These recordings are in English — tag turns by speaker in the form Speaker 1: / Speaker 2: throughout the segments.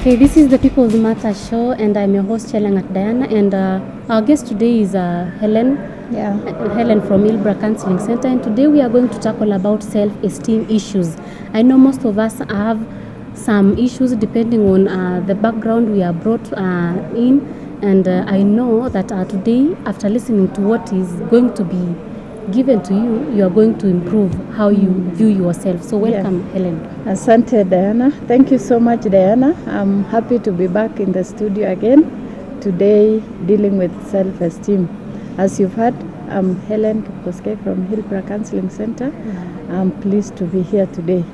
Speaker 1: Okay, this is the People's Matter Show, and I'm your host, Chelangat Diana, and our guest today is Helen.
Speaker 2: Yeah.
Speaker 1: Helen from Ilbra Counseling Center, and today we are going to tackle about self-esteem issues. I know most of us have some issues depending on the background we are brought in, and I know that today, after listening to what is going to be given to you, you are going to improve how you view yourself. So welcome, Helen.
Speaker 2: Asante, Diana. Thank you so much, Diana. I'm happy to be back in the studio again today dealing with self-esteem. As you've heard, I'm Helen Kiposke from Hillbrook Counseling Center. I'm pleased to be here today.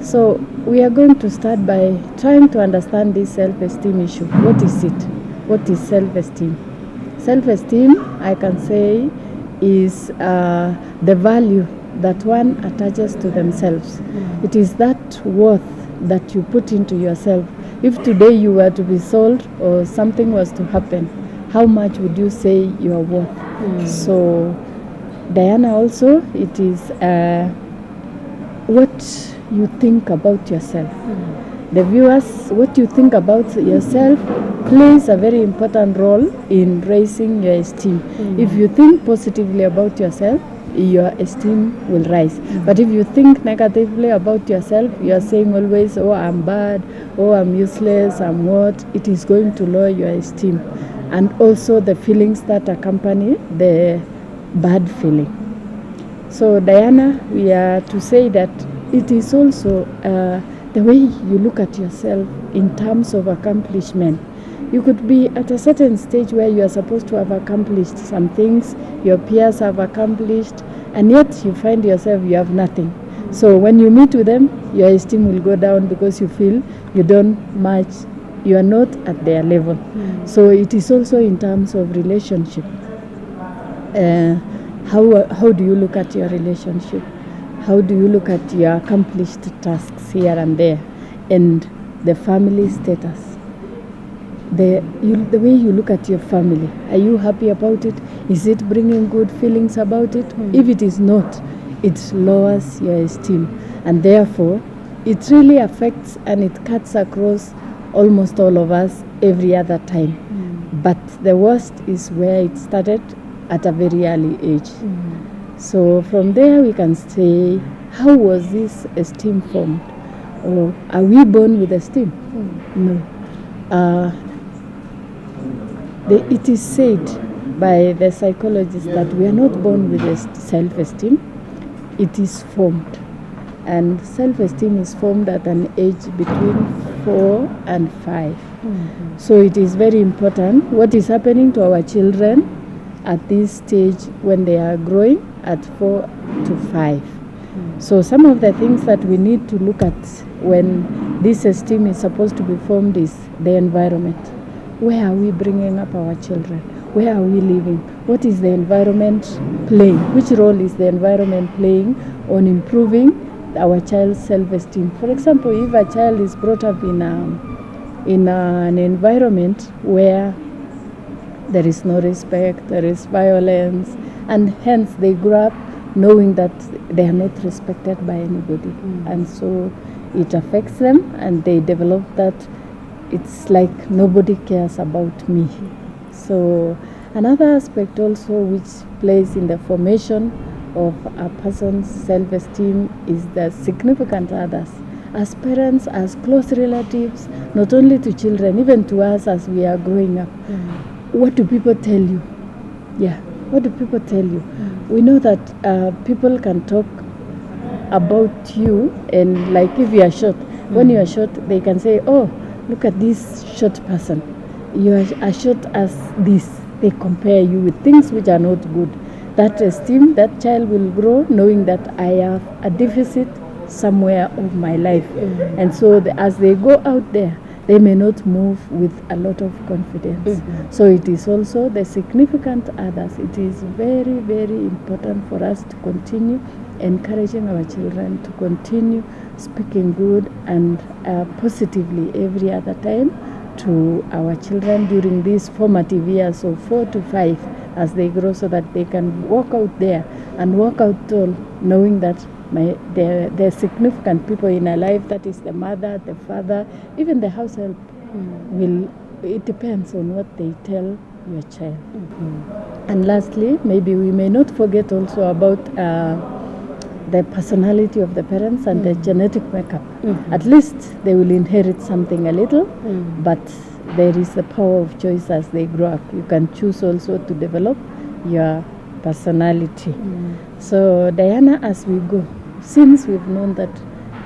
Speaker 2: So we are going to start by trying to understand this self-esteem issue. What is it? What is self-esteem? Self-esteem, I can say, is the value that one attaches to themselves. It is that worth that you put into yourself. If today you were to be sold or something was to happen, how much would you say you are worth? So, Diana, also, it is what you think about yourself. The viewers, what you think about yourself plays a very important role in raising your esteem. If you think positively about yourself, your esteem will rise. But if you think negatively about yourself, you are saying always, oh, I'm bad, oh, I'm useless, I'm what, it is going to lower your esteem. And also the feelings that accompany the bad feeling. So, Diana, we are to say that it is also the way you look at yourself in terms of accomplishment. You could be at a certain stage where you are supposed to have accomplished some things, your peers have accomplished, and yet you find yourself you have nothing. So when you meet with them, your esteem will go down because you feel you don't match, you are not at their level. So it is also in terms of relationship. How do you look at your relationship? How do you look at your accomplished tasks here and there, and the family status? The way you look at your family, are you happy about it? Is it bringing good feelings about it? If it is not, it lowers your esteem, and therefore it really affects and it cuts across almost all of us every other time. But the worst is where it started at a very early age. So from there we can say, how was this esteem formed? Or are we born with esteem? No. It is said by the psychologists that we are not born with self-esteem. It is formed. And self-esteem is formed at an age between 4 and 5. So it is very important what is happening to our children at this stage when they are growing at 4 to 5. So some of the things that we need to look at when this esteem is supposed to be formed is the environment. Where are we bringing up our children? Where are we living? What is the environment playing? Which role is the environment playing on improving our child's self-esteem? For example, if a child is brought up in an environment where there is no respect, there is violence, and hence they grow up knowing that they are not respected by anybody. And so it affects them, and they develop that it's like nobody cares about me. So another aspect also which plays in the formation of a person's self-esteem is the significant others. As parents, as close relatives, not only to children, even to us as we are growing up. What do people tell you? What do people tell you? We know that people can talk about you, and like if you are short, when you are short, they can say, oh, look at this short person. You are as short as this. They compare you with things which are not good. That esteem, that child will grow knowing that I have a deficit somewhere of my life. And so as they go out there, they may not move with a lot of confidence. So it is also the significant others. It is very, very important for us to continue encouraging our children to continue speaking good and positively every other time to our children during these formative years of 4 to 5 as they grow, so that they can walk out there and walk out tall, knowing that there are significant people in our life, that is the mother, the father, even the house help, it depends on what they tell your child. And lastly, maybe we may not forget also about the personality of the parents and the genetic makeup. At least they will inherit something a little, but there is the power of choice as they grow up. You can choose also to develop your personality. So Diana, as we go, since we've known that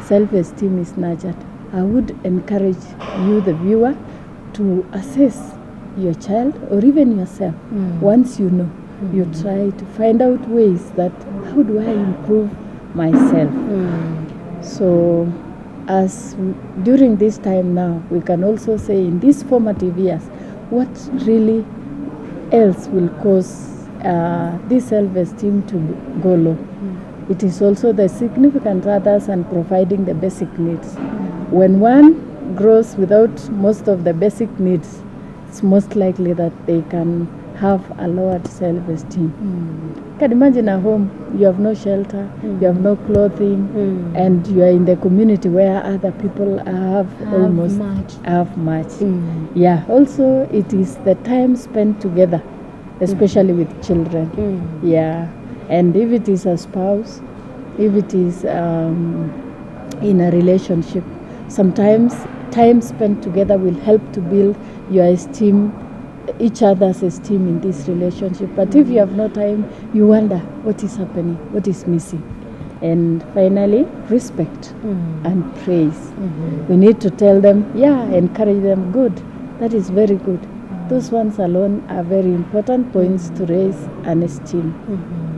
Speaker 2: self-esteem is nurtured, I would encourage you, the viewer, to assess your child or even yourself. Once you know, you try to find out ways that how do I improve myself. So as during this time now, we can also say in these formative years, what really else will cause this self-esteem to go low? It is also the significant others and providing the basic needs. When one grows without most of the basic needs, it's most likely that they can have a lowered self-esteem. You can imagine a home, you have no shelter, you have no clothing, and you are in the community where other people have much. Yeah, also it is the time spent together, especially with children. Yeah, and if it is a spouse, if it is in a relationship, sometimes time spent together will help to build your esteem, each other's esteem in this relationship. But if you have no time, you wonder what is happening, what is missing. And finally, respect and praise. We need to tell them, encourage them, good, that is very good. Those ones alone are very important points to raise an esteem.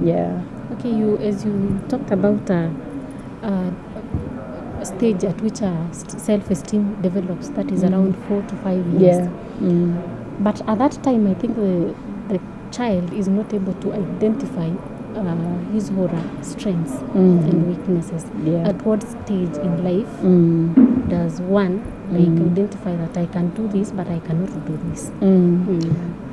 Speaker 2: Yeah.
Speaker 1: Okay, as you talked about a stage at which self-esteem develops, that is around 4 to 5 years. But at that time, I think the child is not able to identify his or her strengths and weaknesses. At what stage in life does one identify that I can do this, but I cannot do this?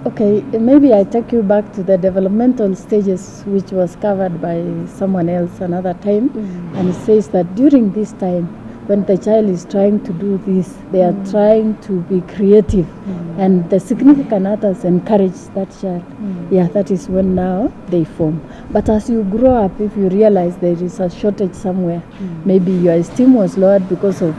Speaker 2: Okay, maybe I take you back to the developmental stages, which was covered by someone else another time, and it says that during this time, when the child is trying to do this, they are trying to be creative, and the significant others encourage that child. Yeah, that is when now they form. But as you grow up, if you realize there is a shortage somewhere, maybe your esteem was lowered because of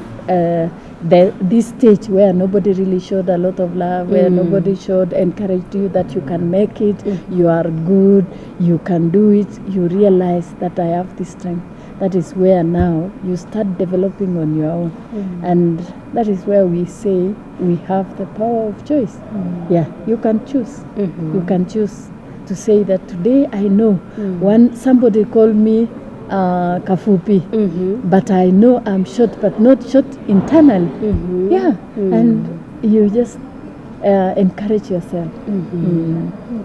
Speaker 2: this stage where nobody really showed a lot of love, where nobody encouraged you that you can make it, you are good, you can do it, you realize that I have this strength. That is where now you start developing on your own. And that is where we say we have the power of choice. Yeah, you can choose. You can choose to say that today I know when somebody called me kafupi, but I know I'm short, but not short internally. Yeah, and you just encourage yourself.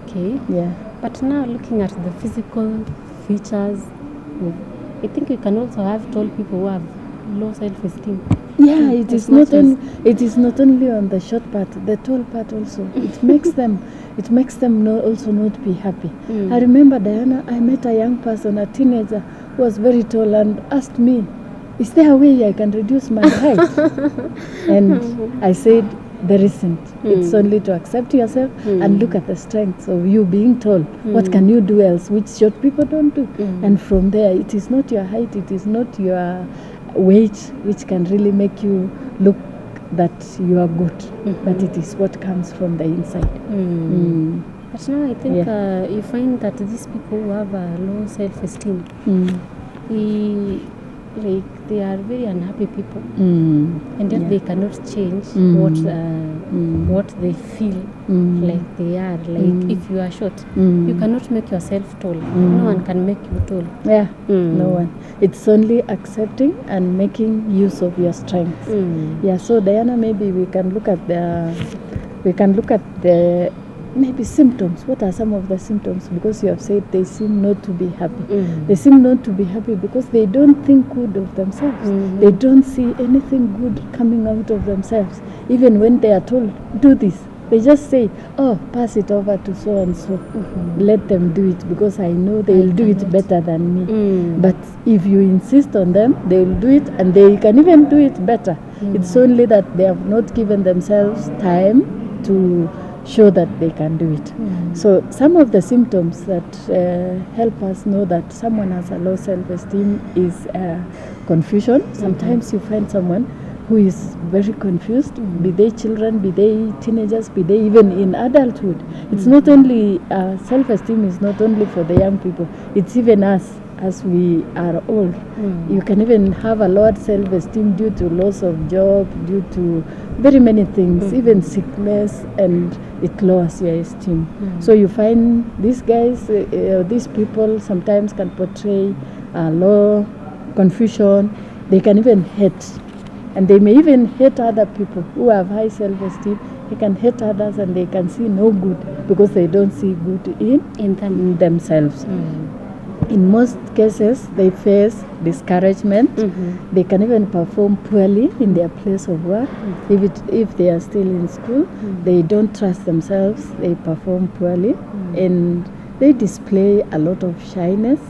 Speaker 1: Okay.
Speaker 2: Yeah.
Speaker 1: But now looking at the physical features, I think you can also have tall people who have low self-esteem.
Speaker 2: Yeah, it is not only on the short part, the tall part also. It makes them also not be happy. I remember, Diana, I met a young person, a teenager, who was very tall and asked me, is there a way I can reduce my height? And I said, there isn't. It's only to accept yourself and look at the strengths of you being tall. What can you do else, which short people don't do? And from there, it is not your height, it is not your weight which can really make you look that you are good, but it is what comes from the inside.
Speaker 1: But now I think you find that these people who have a low self-esteem, they are very unhappy people, and yet they cannot change what they feel like they are. Like if you are short, you cannot make yourself tall. No one can make you tall.
Speaker 2: Yeah, no one. It's only accepting and making use of your strengths. Yeah. So Diana, maybe we can look at the maybe symptoms. What are some of the symptoms? Because you have said they seem not to be happy. They seem not to be happy because they don't think good of themselves. They don't see anything good coming out of themselves. Even when they are told, do this, They just say, oh, pass it over to so and so. Let them do it because I know they will do it better than me. But if you insist on them, they will do it, and they can even do it better. It's only that they have not given themselves time to show that they can do it. So some of the symptoms that help us know that someone has a low self-esteem is confusion. Sometimes you find someone who is very confused, be they children, be they teenagers, be they even in adulthood. It's not only, self-esteem is not only for the young people, it's even us as we are old. You can even have a lowered self-esteem due to loss of job, due to very many things, even sickness, and it lowers your esteem. So you find these guys, these people sometimes can portray low confusion. They can even hate, and they may even hate other people who have high self-esteem. They can hate others, and they can see no good because they don't see good in themselves. In most cases, they face discouragement. They can even perform poorly in their place of work. If they are still in school, they don't trust themselves. They perform poorly, and they display a lot of shyness.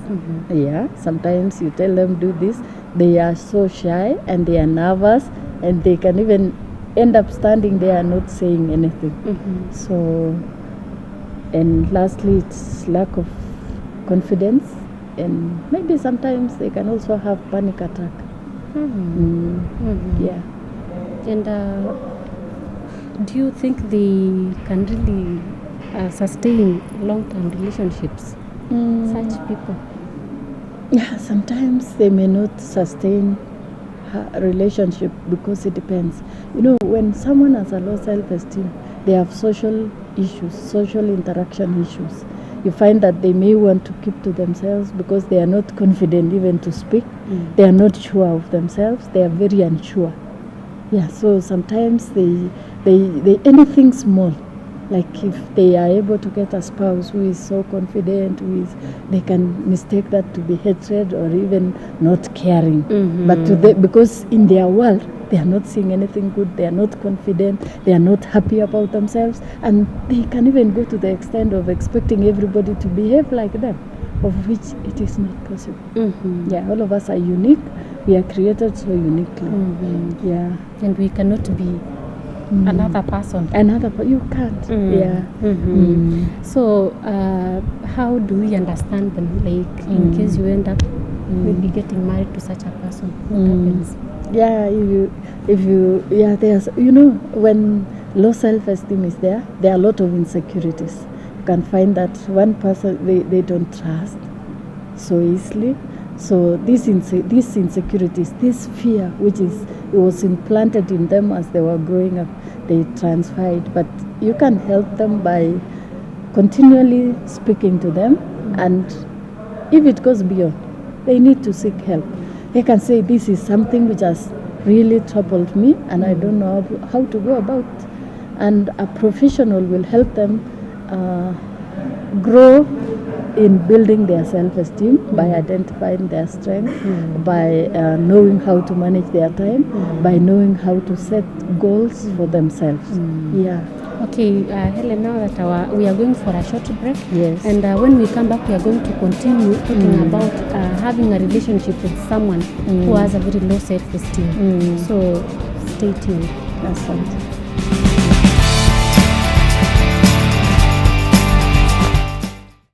Speaker 2: Yeah, sometimes you tell them do this, they are so shy and they are nervous, and they can even end up standing there and not saying anything. So, and lastly, it's lack of confidence, and maybe sometimes they can also have panic attack. Yeah.
Speaker 1: And do you think they can really sustain long-term relationships? Such people?
Speaker 2: Yeah, sometimes they may not sustain a relationship because it depends. You know, when someone has a low self-esteem, they have social issues, social interaction issues. You find that they may want to keep to themselves because they are not confident even to speak. They are not sure of themselves. They are very unsure. Yeah, so sometimes they anything small, like if they are able to get a spouse who is so confident, they can mistake that to be hatred or even not caring. But because in their world, they are not seeing anything good, they are not confident, they are not happy about themselves, and they can even go to the extent of expecting everybody to behave like them, of which it is not possible. Yeah, all of us are unique. We are created so uniquely. Yeah.
Speaker 1: And we cannot be another person.
Speaker 2: You can't. Yeah.
Speaker 1: So how do we understand them? Like in case you end up maybe getting married to such a person, what happens?
Speaker 2: Yeah, there's, when low self-esteem is there are a lot of insecurities. You can find that one person, they don't trust so easily. So these insecurities, this fear, which was implanted in them as they were growing up, they transferred. But you can help them by continually speaking to them, and if it goes beyond, they need to seek help. They can say, this is something which has really troubled me and I don't know how to go about it. And a professional will help them grow in building their self-esteem by identifying their strength, by knowing how to manage their time, by knowing how to set goals for themselves. Yeah.
Speaker 1: Okay, Helen, now that we are going for a short break.
Speaker 2: Yes.
Speaker 1: And when we come back, we are going to continue talking about having a relationship with someone who has a very low self-esteem. So stay tuned.
Speaker 2: Asante.